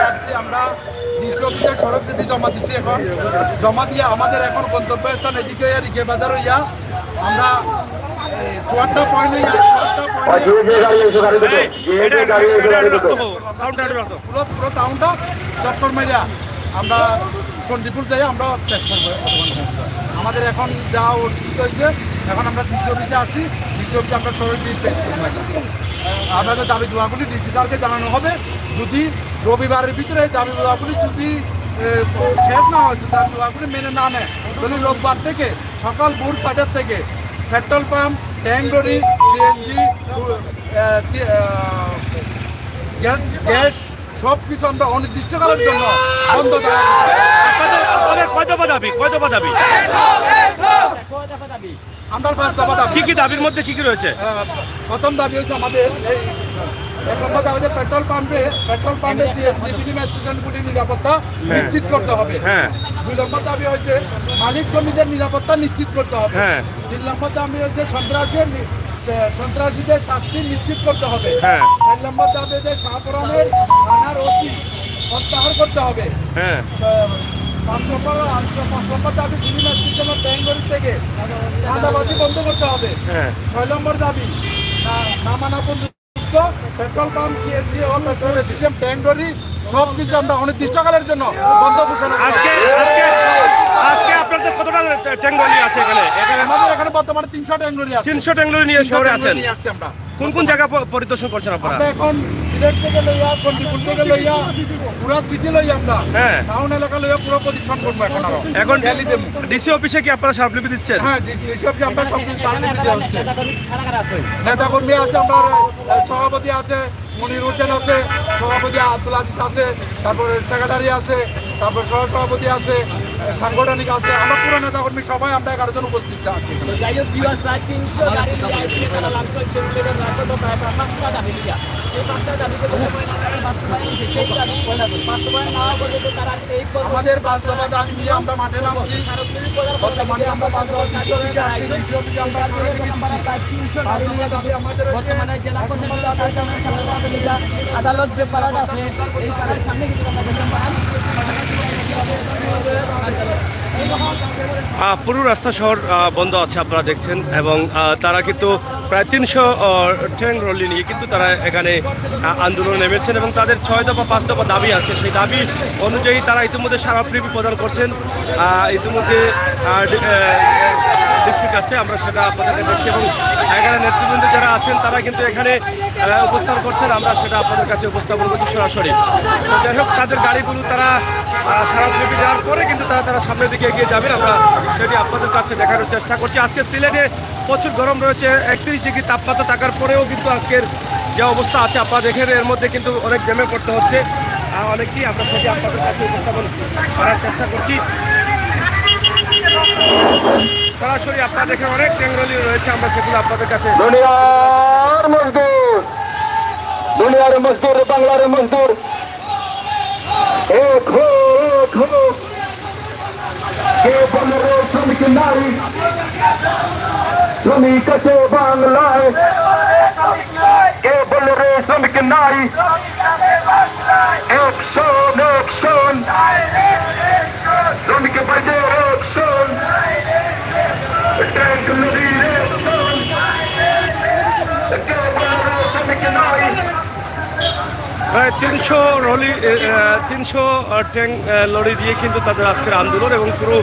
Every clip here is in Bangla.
আসছি আমরা ডিসি অফিসে সড়কটি জমা দিচ্ছি। এখন জমা দিয়ে আমাদের এখন গন্তব্যস্থান এদিকে রিকে বাজার হইয়া আমরা চুয়াত্তর পয়েন্ট পুরো টাউনটা চক্কর মেরিয়া আমরা চণ্ডীপুর যাই আমরা চেষ্টা করবো। আমাদের এখন যা অনুষ্ঠিত হয়েছে এখন আমরা ডিসি অফিসে আসি। ডিসি অফিসে আমরা সড়কটি পেশ করতে পারি। আপনাদের দাবি দোয়াগুলি ডিসি স্যারকে জানানো হবে। যদি রবিবারের ভিতরে দাবি দোয়াগুলি যদি শেষ না হয়, যদি দাবি দোয়াগুলি মেনে না নেয়, তাহলে রোববার থেকে সকাল ভোর 6টার থেকে petrol pump, tank lorry, CNG, gas সব কিছু আমরা অনির্দিষ্টকালের জন্য বন্ধ করা। আমরা 5 দফা দাবি। কি দাবির মধ্যে কি রয়েছে? প্রথম দাবি হচ্ছে আমাদের এই 1 নম্বর দাবি হচ্ছে পেট্রোল পাম্পে স্টেশনগুলির নিরাপত্তা নিশ্চিত করতে হবে। 2 নম্বর দাবি হচ্ছে মালিক শ্রমিকদের নিরাপত্তা নিশ্চিত করতে হবে। 3 নম্বর দাবি হচ্ছে সন্ত্রাসীদের শাস্তি নিশ্চিত করতে হবে। 4 নম্বর দাবি হচ্ছে শাহপুরানের থানার ওসি প্রত্যাহার করতে হবে। 5 নম্বর দাবি বিভিন্ন স্টেশনের ব্যাঙ্গল থেকে চাঁদাবাজি বন্ধ করতে হবে। 6 নম্বর দাবি নামানাপুর পেট্রোল পাম্প, সিএনজি ও পেট্রোল স্টেশন, ট্যাঙ্ক লরি সব কিছু আমরা অনির্দিষ্টকালের জন্য বন্ধ ঘোষণা করি। আজকে আপনাদের কতটা ট্যাঙ্ক লরি আছে এখানে? আমাদের এখানে বর্তমানে 300 ট্যাঙ্ক লরি আছে। 300 ট্যাঙ্ক লরি নিয়ে শহরে আছেন। আমরা কোন জায়গা পরিদর্শন করছেন আপনারা? এখন সিলেট থেকে লইয়া, চণ্ডীপুর থেকে লইয়া, পুরা সিটি লইয়া আমরা টাউন এলাকা লইয়া পুরো পরিদর্শন করবো। এখন ডিসি অফিসে কি আপনারা স্মারকলিপি দিচ্ছেন? হ্যাঁ, ডিসি অফিসে আমরা সব কিছু স্মারকলিপি দেওয়া হচ্ছে। নেতা কর্মী আছে, আমরা সভাপতি আছে, মনির হোসেন আছে, সভাপতি আব্দুল আজিজ আছে, তারপরে সেক্রেটারি আছে, তারপর সহসভাপতি আছে, সাংগঠনিক আছে, আমরা পুরো নেতা কর্মী সবাই আমরা 11 জন উপস্থিত আছি। আমাদের 5 দফা দাবি নিয়ে আমরা মাঠে নামছি। বর্তমানে আমরা 5 দফা আদালত যে পালাট আছে এই পালার সামনে পুরো রাস্তা শহর বন্ধ আছে আপনারা দেখছেন, এবং তারা কিন্তু প্রায় 300 ট্যাঙ্ক লরি নিয়ে কিন্তু তারা এখানে আন্দোলনে নেমেছেন, এবং তাদের 6 দফা 5 দফা দাবি আছে। সেই দাবি অনুযায়ী তারা ইতিমধ্যে স্মারকলিপি প্রদান করছেন। ইতিমধ্যে ডিসির কাছে আমরা সেটা আপনাদেরকে দেখছি, এবং এখানে নেতৃবৃন্দ যারা আছেন তারা কিন্তু এখানে উপস্থাপন করছেন। আমরা সেটা আপনাদের কাছে উপস্থাপন করছি সরাসরি। তো যাই হোক, তাদের গাড়িগুলো তারা স্মারকলিপি দেওয়ার পরে কিন্তু তারা সামনের দিকে এগিয়ে যাবেন। আমরা সেটি আপনাদের কাছে দেখানোর চেষ্টা করছি। আজকে সিলেটে প্রচুর গরম রয়েছে, 31 ডিগ্রি তাপমাত্রা থাকার পরেও কিন্তু আজকের যে অবস্থা আছে আপনারা দেখেন, এর মধ্যে কিন্তু অনেক জ্যামে পড়তে হচ্ছে অনেকই। আমরা সেটি আপনাদের কাছে উপস্থাপন করার চেষ্টা করছি। সরাসরি আপনারা দেখেন অনেক ট্যাঙ্ক লরি রয়েছে, আমরা সেগুলো আপনাদের কাছে। দুনিয়ার মজদুর, বাংলার মজদুর এক হো, কে বলে রে শ্রমিক নারী, শ্রমিক আছে বাংলায়, কে বলে রে শ্রমিক নারী, একশন শ্রমিক বাজে একশন, ট্যাঙ্ক লরি একশন, কে বলে রে শ্রমিক নারী। প্রায় 300 ট্যাঙ্ক লরি দিয়ে কিন্তু তাদের আজকের আন্দোলন, এবং পুরো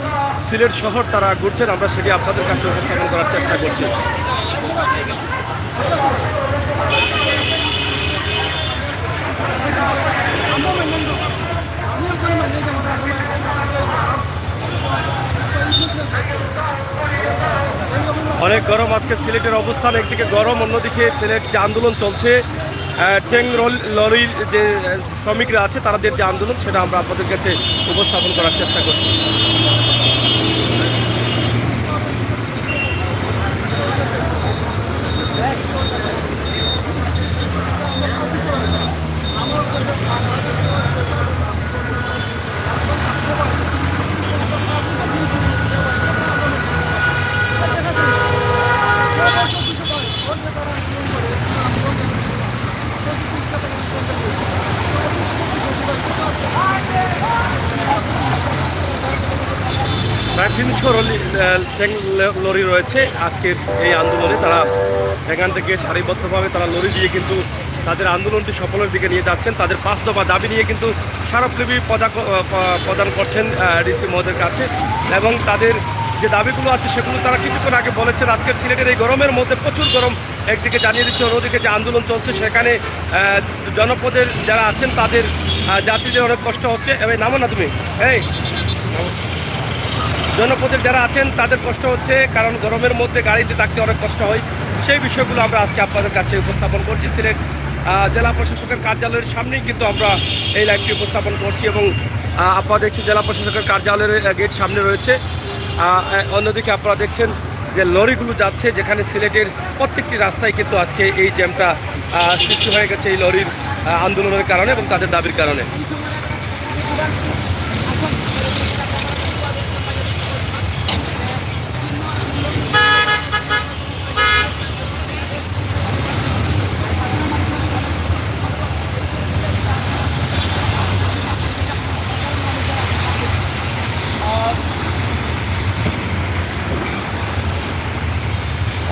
সিলেট শহর তারা ঘুরছেন। আমরা সেটি আপনাদের কাছে উপস্থাপন করার চেষ্টা করছি। অনেক গরম আজকে সিলেটের অবস্থান, একদিকে গরম, অন্যদিকে সিলেট যে আন্দোলন চলছে, ট্যাঙ্ক লরির যে শ্রমিকরা আছে তাদের যে আন্দোলন, সেটা আমরা আপনাদের কাছে উপস্থাপন করার চেষ্টা করছি। 300 লরি রয়েছে আজকের এই আন্দোলনে। তারা এখান থেকে সারিবদ্ধভাবে তারা লরি দিয়ে কিন্তু তাদের আন্দোলনটি সফলের দিকে নিয়ে যাচ্ছেন। তাদের 5 দফা দাবি নিয়ে কিন্তু স্মারকলিপি প্রদান করছেন ডিসি মহোদয়ের কাছে, এবং তাদের যে দাবিগুলো আছে সেগুলো তারা কিছুক্ষণ আগে বলেছেন। আজকের সিলেটের এই গরমের মধ্যে প্রচুর গরম একদিকে জানিয়ে দিচ্ছে, অন্যদিকে যে আন্দোলন চলছে সেখানে জনপদের যারা আছেন তাদের যাত্রীদের অনেক কষ্ট হচ্ছে। এবার নামো না তুমি, এই জনপদের যারা আছেন তাদের কষ্ট হচ্ছে, কারণ গরমের মধ্যে গাড়িতে থাকতে অনেক কষ্ট হয়। সেই বিষয়গুলো আমরা আজকে আপনাদের কাছে উপস্থাপন করছি। সিলেট জেলা প্রশাসকের কার্যালয়ের সামনেই কিন্তু আমরা এই লাইভটি উপস্থাপন করছি, এবং আপনারা দেখছি জেলা প্রশাসকের কার্যালয়ের গেট সামনে রয়েছে। অন্যদিকে আপনারা দেখছেন যে লরিগুলো যাচ্ছে, যেখানে সিলেটের প্রত্যেকটি রাস্তায় কিন্তু আজকে এই জ্যামটা সৃষ্টি হয়ে গেছে এই লরির আন্দোলনের কারণে এবং তাদের দাবির কারণে।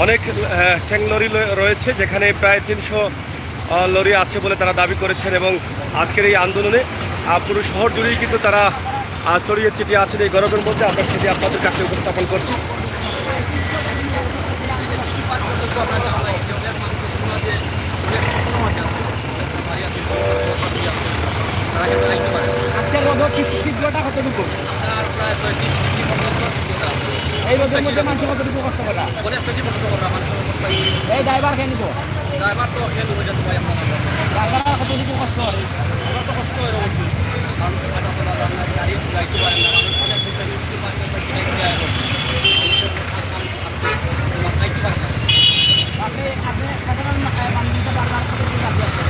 অনেক ট্যাঙ্ক লরি রয়েছে, যেখানে প্রায় 300 লরি আছে বলে তারা দাবি করেছেন, এবং আজকের এই আন্দোলনে পুরো শহর জুড়েই কিন্তু তারা ছড়িয়ে ছিটিয়ে আছেন এই গরমের মধ্যে। আমরা সেটি আপনাদের কাছে উপস্থাপন করছি। আজকের রোদ তীব্রতা কতটুকু? এই রোদের মধ্যে মানুষ কতটুকু কষ্ট করা? এই ড্রাইভার খেয়ে নিব, ড্রাইভার কতটুকু কষ্ট হয়? আপনি সাধারণ মানুষের বাংলার কতটুকু দাবি আছে?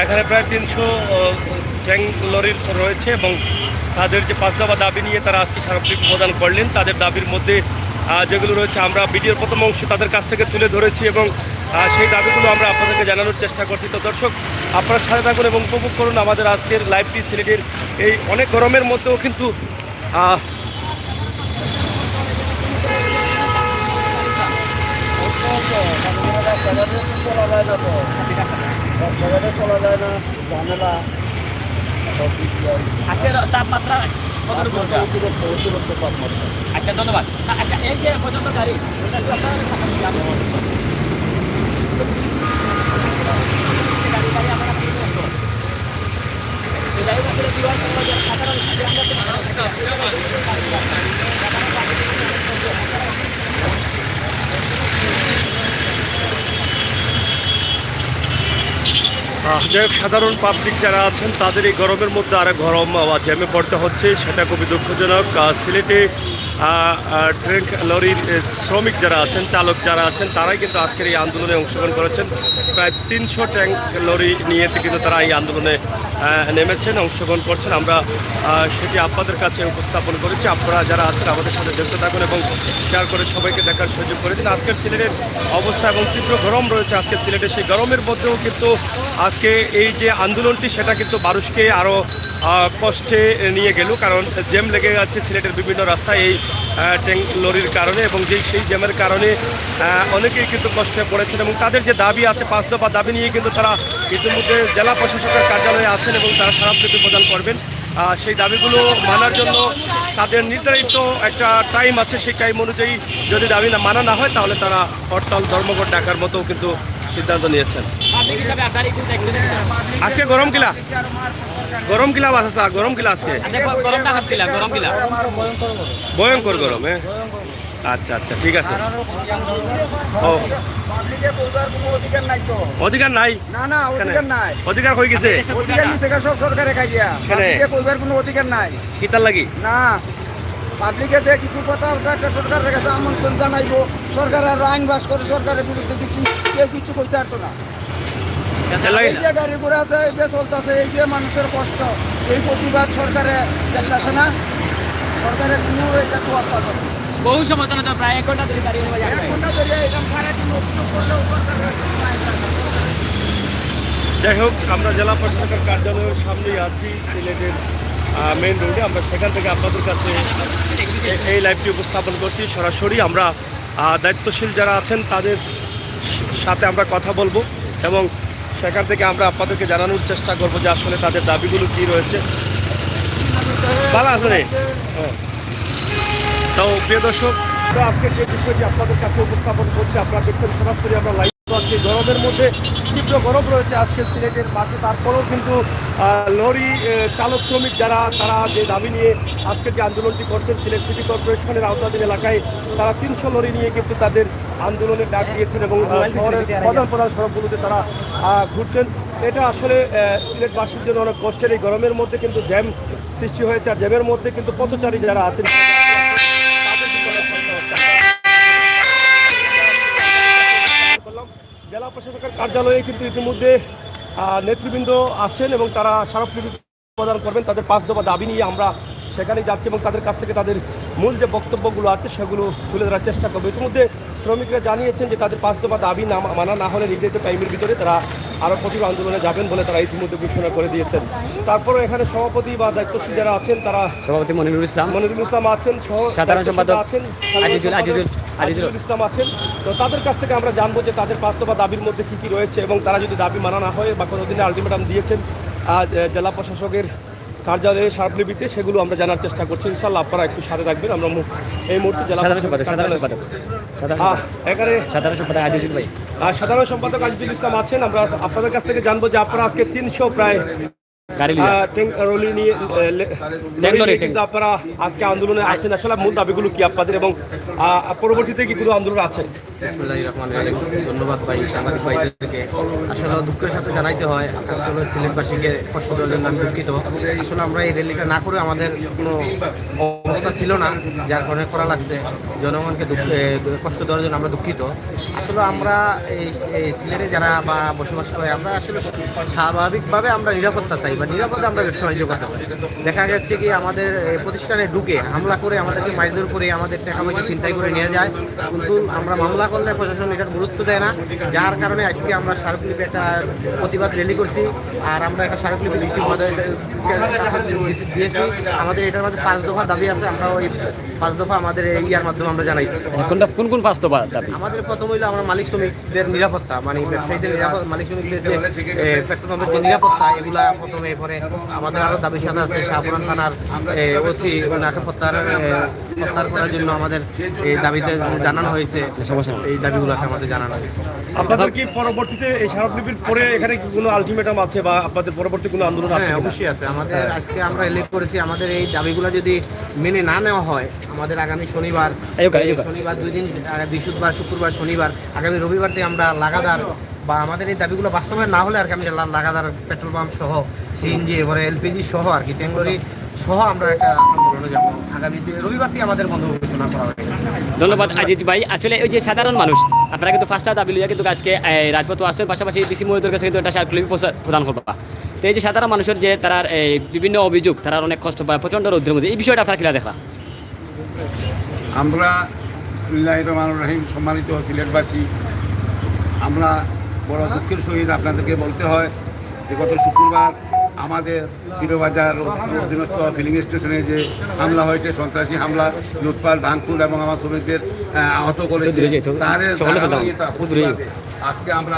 এখানে প্রায় 300 ট্যাঙ্ক লরি রয়েছে, এবং তাদের যে 5 দফা দাবি নিয়ে তারা আজকে স্মারকলিপি প্রদান করলেন। তাদের দাবির মধ্যে যেগুলো রয়েছে আমরা ভিডিওর প্রথম অংশ তাদের কাছ থেকে তুলে ধরেছি, এবং সেই দাবিগুলো আমরা আপনাদেরকে জানানোর চেষ্টা করছি। তো দর্শক, আপনারা সাথে থাকুন এবং উপভোগ করুন আমাদের আজকের লাইভটি। সিলেটের এই অনেক গরমের মধ্যেও কিন্তু আজকের তাপমাত্রা কতটুকু? আচ্ছা, ধন্যবাদ। আচ্ছা, এই যে পর্যন্ত গাড়ি যাই হোক, সাধারণ পাবলিক যারা আছেন তাদের এই গরমের মধ্যে আরও গরম জ্যামে পড়তে হচ্ছে, সেটা খুবই দুঃখজনক। সিলেটে ট্রেন লরির শ্রমিক যারা আছেন, চালক যারা আছেন, তারাই কিন্তু আজকের এই আন্দোলনে অংশগ্রহণ করেছেন। প্রায় 300 ট্যাঙ্ক লরি নিয়ে কিন্তু তারা এই আন্দোলনে নেমেছেন, অংশগ্রহণ করছেন। আমরা সেটি আপনাদের কাছে উপস্থাপন করেছি। আপনারা যারা আছেন আমাদের সাথে যুক্ত থাকুন এবং শেয়ার করে সবাইকে দেখার সুযোগ করে দিন। আজকের সিলেটের অবস্থা এবং তীব্র গরম রয়েছে আজকে সিলেটে, সেই গরমের মধ্যেও কিন্তু আজকে এই যে আন্দোলনটি সেটা কিন্তু মানুষকে আরও কষ্টে নিয়ে গেল, কারণ জ্যাম লেগে যাচ্ছে সিলেটের বিভিন্ন রাস্তায় এই ট্যাঙ্ক লরির কারণে, এবং সেই জ্যামের কারণে অনেকেই কিন্তু কষ্টে পড়েছেন, এবং তাদের যে দাবি আছে 5 দফা দাবি নিয়ে কিন্তু তারা ইতিমধ্যে জেলা প্রশাসকের কার্যালয়ে আছেন এবং তারা স্মারকলিপি প্রদান করবেন। সেই দাবিগুলো মানার জন্য তাদের নির্ধারিত একটা টাইম আছে, সেই টাইম অনুযায়ী যদি দাবি না মানা না হয় তাহলে তারা হরতাল ধর্মঘট ডাকার মতো কিন্তু সিদ্ধান্ত নিয়েছেন। আজকে গরম কিলা বাসা, গরম কিলা আজকে ভয়ঙ্কর গরম। হ্যাঁ, আচ্ছা আচ্ছা, ঠিক আছে। ও পাবলিকে বলবার কোনো অধিকার নাই তো। অধিকার নাই? না না, অধিকার নাই। অধিকার হয়ে গেছে? অধিকার নিছে সব সরকারে খাই দিয়া। পাবলিকে বলবার কোনো অধিকার নাই। কি তার লাগি? না, পাবলিকে যে কিছু কথা একটা সরকারের কাছে আমন্ত্রণ জানাইবো, সরকার আর আইন বাস করে সরকারের বিরুদ্ধে কেউ কিছু করতে পারতো না। এই যে গাড়ি ঘোড়াতে এই যে চলতেছে, এই যে মানুষের কষ্ট, এই প্রতিবাদ সরকারে দেখতেছে না। সরকারের কোনো এটা তোয়ার পাবে না। বহু সময় তো প্রায় 1 ঘন্টা ধরে দাঁড়িয়ে হয়ে এক ঘন্টা ধরে এরকম সারাদিন অভিযোগ করলেও সরকারের কোনো আইন পাবে না। যাই হোক, আমরা জেলা প্রশাসকের কার্যালয়ের সামনেই আছি, সিলেটের মেইন রোডে। আমরা সেখান থেকে আপনাদের কাছে এই লাইভটি উপস্থাপন করছি সরাসরি। আমরা দায়িত্বশীল যারা আছেন তাদের সাথে আমরা কথা বলবো এবং সেখান থেকে আমরা আপনাদেরকে জানানোর চেষ্টা করবো যে আসলে তাদের দাবিগুলো কী রয়েছে। ভালো আছে রে? তো প্রিয় দর্শক, তো আজকে যে বিষয়টি আপনাদের কাছে উপস্থাপন করছি, আপনারা দেখছেন সরাসরি আমরা লাইভ আছি। গরমের মধ্যে তীব্র গরম রয়েছে আজকে সিলেটের মাঠে, তারপরেও কিন্তু লরি চালক শ্রমিক যারা, তারা যে দাবি নিয়ে আজকে যে আন্দোলনটি করছেন, সিলেট সিটি কর্পোরেশনের আওতাধীন এলাকায় তারা 300 লরি নিয়ে কিন্তু তাদের আন্দোলনের ডাক দিয়েছেন এবং শহরের প্রধান সড়কগুলোতে তারা ঘুরছেন। এটা আসলে সিলেটবাসীর জন্য অনেক কষ্টের। এই গরমের মধ্যে কিন্তু জ্যাম সৃষ্টি হয়েছে, আর জ্যামের মধ্যে কিন্তু পথচারী যারা আছেন তাদের কিন্তু অনেক কষ্ট হচ্ছে। জেলা প্রশাসকের কার্যালয়ে কিন্তু ইতিমধ্যে নেতৃবৃন্দ আছেন এবং তারা স্মারকলিপি প্রদান করবেন। তাদের 5 দফা দাবি নিয়ে আমরা সেখানে যাচ্ছি এবং তাদের কাছ থেকে তাদের মূল যে বক্তব্যগুলো আছে সেগুলো তুলে ধরার চেষ্টা করবো। ইতিমধ্যে শ্রমিকরা জানিয়েছেন যে তাদের 5 দফা দাবি না মানা না হলে নির্ধারিত টাইমের ভিতরে তারা আরও কঠিন আন্দোলনে যাবেন বলে তারা ইতিমধ্যে ঘোষণা করে দিয়েছেন। তারপরে এখানে সভাপতি বা দায়িত্বশীল যারা আছেন, তারা সভাপতি মনিরুল ইসলাম আছেন, সাধারণ সম্পাদক আছেন আজিজুল ইসলাম আছেন। তো তাদের কাছ থেকে আমরা জানবো যে তাদের 5 দফা দাবির মধ্যে কী কী রয়েছে এবং তারা যদি দাবি মানা না হয় বা কোনো দিনে আলটিমেটাম দিয়েছেন জেলা প্রশাসকের কার্যালয়ে স্মারকলিপিতে, সেগুলো আমরা জানার চেষ্টা করছি। ইনশাল্লাহ আপনারা একটু সাথে রাখবেন। আমরা এই মুহূর্তে জেলা সাধারণ সম্পাদক সাধারণ সম্পাদক আজিজুল ইসলাম আছেন। আমরা আপনাদের কাছ থেকে জানবো যে আপনারা আজকে 300 প্রায় আপনারা আজকে আন্দোলনে আছেন। আসলে মূল দাবিগুলো কি আপনাদের এবং পরবর্তীতে কি কোনো আন্দোলন আছে? ধন্যবাদ ভাই, সাংবাদিক ভাইদেরকে। আসলে দুঃখের সাথে জানাইতে হয়, আসলে সিলেটবাসীকে কষ্ট দেওয়ার জন্য আমি দুঃখিত। আসলে আমরা এই র্যালিটা না করে আমাদের কোনো অবস্থা ছিল না, যার কারণে করা লাগছে। জনগণকে কষ্ট দেওয়ার জন্য আমরা দুঃখিত। আসলে আমরা এই সিলেটে যারা বা বসবাস করে, আমরা আসলে স্বাভাবিকভাবে আমরা নিরাপত্তা চাই বা নিরাপদে আমরা ব্যবসা বাণিজ্য করতে চাই। দেখা যাচ্ছে কি আমাদের প্রতিষ্ঠানে ঢুকে হামলা করে আমাদেরকে মারধর করে আমাদের টাকা পয়সা ছিনতাই করে নিয়ে যায়, কিন্তু আমরা মামলা করলে প্রশাসন এটার গুরুত্ব দেয় না। যার কারণে আজকে আমরা স্মারকলিপি একটা প্রতিবাদ র্যালি করছি, আর আমরা একটা স্মারকলিপি দিয়েছি আমাদের এটার মধ্যে 5 দফা দাবি আছে। আমরা ওই 5 দফা আমাদের ইয়ার মাধ্যমে আমরা জানাইছি। কোন 5 দফা দাবি? আমাদের প্রথম হইলো আমরা মালিক শ্রমিকদের নিরাপত্তা, মানে ব্যবসায়ীদের নিরাপত্তা, মালিক শ্রমিকদের যে পেট্রোল পাম্পের যে নিরাপত্তা, এগুলা প্রথমে। পরে আমাদের আরও দাবি সাথে আছে শাহপুরান থানার ওসি ওনাকে প্রত্যাহার করার জন্য আমাদের এই দাবিতে জানানো হয়েছে। এই দাবিগুলোকে আমাদের জানানো হয়েছে। আপনাদের কি পরবর্তীতে এই স্মারকলিপির পরে এখানে কি কোনো আলটিমেটাম আছে বা আপনাদের পরবর্তী কোনো আন্দোলন আছে? হ্যাঁ, অবশ্যই আছে। আমাদের আজকে আমরা উল্লেখ করেছি, আমাদের এই দাবিগুলো যদি মেনে না নেওয়া হয়, আমাদের আগামী শনিবার 2 দিন, বৃহস্পতিবার, শুক্রবার, শনিবার, আগামী রবিবার থেকে আমরা লাগাতার বা আমাদের এই দাবিগুলো বাস্তবায়ন না হলে আর কি আমি লাগাতার পেট্রোল পাম্প সহ সিএনজি, এবারে এলপিজি সহ আর কি ট্যাঙ্করি সহ আমরা একটা আন্দোলনে যাবো। আগামী রবিবার থেকে আমাদের বন্ধ ঘোষণা করা হয়ে গেছে। ধন্যবাদ আজিজ ভাই। আসলে ওই যে সাধারণ মানুষ, আপনারা কিন্তু 5টা দাবি লইয়া কিন্তু আজকে রাজপথে আসছেন, পাশাপাশি ডিসি মহোদয়ের কাছে কিন্তু একটা স্মারকলিপি প্রদান করবা। তো এই যে সাধারণ মানুষের যে তারা বিভিন্ন অভিযোগ, তারা অনেক কষ্ট পায় প্রচণ্ড রৌদ্রের মধ্যে, এই বিষয়টা আপনারা কিলা দেখা? আমরা বিসমিল্লাহির রহমানির রহিম, সম্মানিত সিলেটবাসী, আমরা বড় দুঃখের সহিত আপনাদেরকে বলতে হয় যে গত শুক্রবার আমাদের পীরবাজার অধীনস্থ ফিলিং স্টেশনে যে হামলা হয়েছে, সন্ত্রাসী হামলা, লুটপাট, ভাঙচুর এবং আমার শ্রমিকদের আহত করেছে, তার প্রতিবাদে আজকে আমরা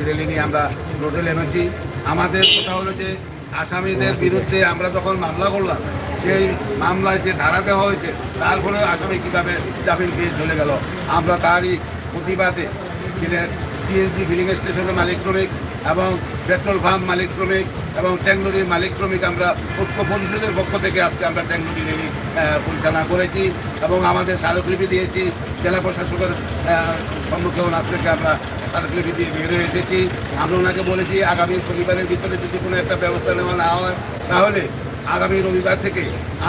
র্যালি নিয়ে আমরা রোডে নেমেছি। আমাদের কথা হলো যে আসামিদের বিরুদ্ধে আমরা যখন মামলা করলাম, সেই মামলায় যে ধারা দেওয়া হয়েছে তার ফলে আসামি কীভাবে জামিন পেয়ে চলে গেল, আমরা তারই প্রতিবাদে সিএনজি ফিলিং স্টেশনের মালিক শ্রমিক এবং পেট্রোল পাম্প মালিক শ্রমিক এবং ট্যাংলরির মালিক শ্রমিক আমরা ঐক্য পরিষদের পক্ষ থেকে আজকে আমরা ট্যাংলরি র্যালি পরিচালনা করেছি এবং আমাদের স্মারকলিপি দিয়েছি। জেলা প্রশাসকের সম্মুখে ওনার থেকে আমরা স্মারকলিপি দিয়ে বের হয়ে এসেছি। আমরা ওনাকে বলেছি আগামী শনিবারের ভিতরে যদি কোনো একটা ব্যবস্থা নেওয়া না হয় তাহলে আগামী রবিবার থেকে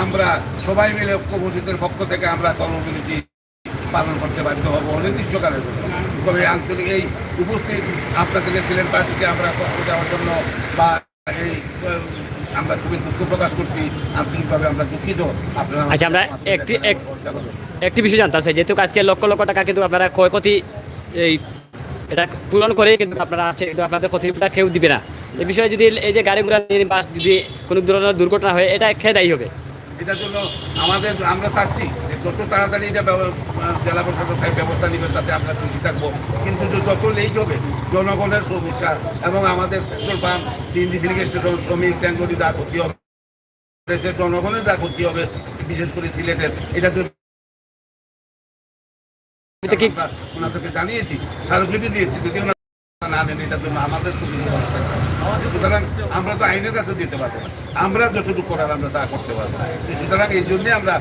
আমরা সবাই মিলে ঐক্য পরিষদের পক্ষ থেকে আমরা কর্মবিরতি পালন করতে বাধ্য হব অনির্দিষ্টকালের জন্য। তবে আন্তরিক এই উপস্থিত আপনাদেরকে সিলেটবাসীকে আমরা কষ্ট দেওয়ার জন্য বা এই আমরা খুবই দুঃখ প্রকাশ করছি, আন্তরিকভাবে আমরা দুঃখিত। আপনারা আচ্ছা, আমরা একটি বিষয় জানতে চাই, যেহেতু আজকে লক্ষ লক্ষ টাকা কিন্তু আপনারা ক্ষয়ক্ষতি এই এটা পূরণ করে কিন্তু আপনারা আছে, কিন্তু আপনাদের ক্ষতিটা কেউ দিবে না। এই বিষয়ে যদি এই যে গাড়ি ঘোড়া বাস যদি কোনো ধরনের দুর্ঘটনা হয় এটা খেয়ে দায়ী হবে। এটার জন্য আমরা চাচ্ছি যে যত তাড়াতাড়ি এটা জেলা প্রশাসন ব্যবস্থা নেবেন তাতে আমরা খুশি থাকবো। কিন্তু যত লেট হবে জনগণের সমস্যা এবং আমাদের petrol pump, CNG filling station, শ্রমিক, ট্যাঙ্করি যা ক্ষতি হবে, দেশের জনগণের যা ক্ষতি হবে, বিশেষ করে সিলেটের, এটা তো ওনাদেরকে জানিয়েছি, স্মারকলিপি দিয়েছি। যদি না নেন এটার জন্য আমাদের সুতরাং আমরা তো আইনের কাছে দিতে পারবো না, আমরা যতটুকু করার আমরা তা করতে পারবো। সুতরাং এই জন্যে আমরা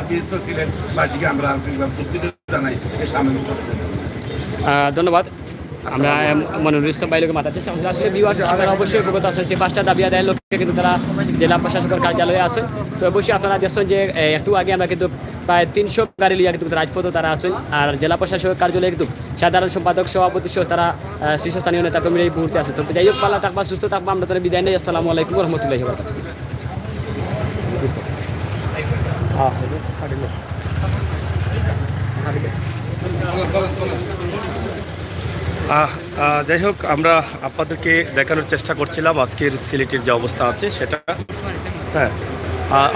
বৃহত্তর সিলেটবাসীকে আমরা আন্তরিকভাবে দুঃখিত জানাই এই সাময়িক। ধন্যবাদ। আমরা মনিরুল ইসলাম ভাই লোকে মাথার চেষ্টা করছি। আসলে ভিউয়ার্স, আপনারা অবশ্যই অবগত আছেন যে 5টা দাবি আদায়ের লক্ষ্যে কিন্তু তারা জেলা প্রশাসকের কার্যালয়ে আসেন। তো অবশ্যই আপনারা দেখছেন যে একটু আগে আমরা কিন্তু প্রায় 300 গাড়ি লিয়া কিন্তু রাজপথে তারা আসেন। আর জেলা প্রশাসকের কার্যালয়ে কিন্তু সাধারণ সম্পাদক, সভাপতি সহ তারা শীর্ষস্থানীয় নেতাকর্মীরা এই মুহূর্তে আছে। তো যাই হোক, ভালো থাকবা, সুস্থ থাকবা, আমরা তাদের বিদায় নেই। আসসালামু আলাইকুম রহমতুল্লাহি ওয়া যাই হোক, আমরা আপনাদেরকে দেখানোর চেষ্টা করছিলাম আজকের সিলেটের যে অবস্থা আছে সেটা। হ্যাঁ,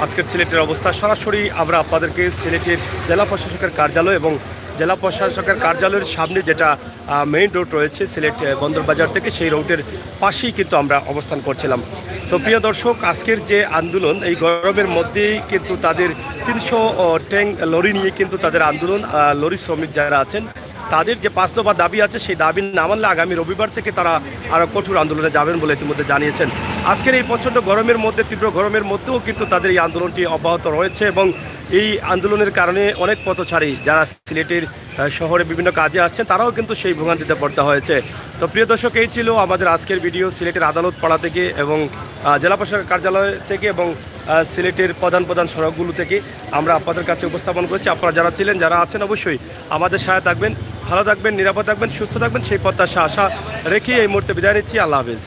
আজকের সিলেটের অবস্থা সরাসরি আমরা আপনাদেরকে সিলেটের জেলা প্রশাসকের কার্যালয় এবং জেলা প্রশাসকের কার্যালয়ের সামনে যেটা মেইন রোড রয়েছে সিলেট বন্দরবাজার থেকে, সেই রোডের পাশেই কিন্তু আমরা অবস্থান করছিলাম। তো প্রিয় দর্শক, আজকের যে আন্দোলন, এই গরমের মধ্যেই কিন্তু তাদের 300 ট্যাঙ্ক লরি নিয়ে কিন্তু তাদের আন্দোলন। লরি শ্রমিক যারা আছেন তাদের যে 5 দফা দাবি আছে, সেই দাবি না মানলে আগামী রবিবার থেকে তারা আরও কঠোর আন্দোলনে যাবেন বলে ইতিমধ্যে জানিয়েছেন। আজকের এই প্রচণ্ড গরমের মধ্যে, তীব্র গরমের মধ্যেও কিন্তু তাদের এই আন্দোলনটি অব্যাহত রয়েছে এবং এই আন্দোলনের কারণে অনেক পথচারী যারা সিলেটের শহরে বিভিন্ন কাজে আসছেন তারাও কিন্তু সেই ভোগান্তিতে পড়তে হয়েছে। তো প্রিয় দর্শক, এই ছিল আমাদের আজকের ভিডিও সিলেটের আদালত পাড়া থেকে এবং জেলা প্রশাসকের কার্যালয় থেকে এবং সিলেটের প্রধান প্রধান সড়কগুলো থেকে আমরা আপনাদের কাছে উপস্থাপন করেছি। আপনারা যারা ছিলেন, যারা আছেন, অবশ্যই আমাদের সাথে থাকবেন, ভালো থাকবেন, নিরাপদ থাকবেন, সুস্থ থাকবেন, সেই প্রত্যাশা আশা রেখে এই মুহূর্তে বিদায় নিচ্ছি। আল্লাহ হাফেজ।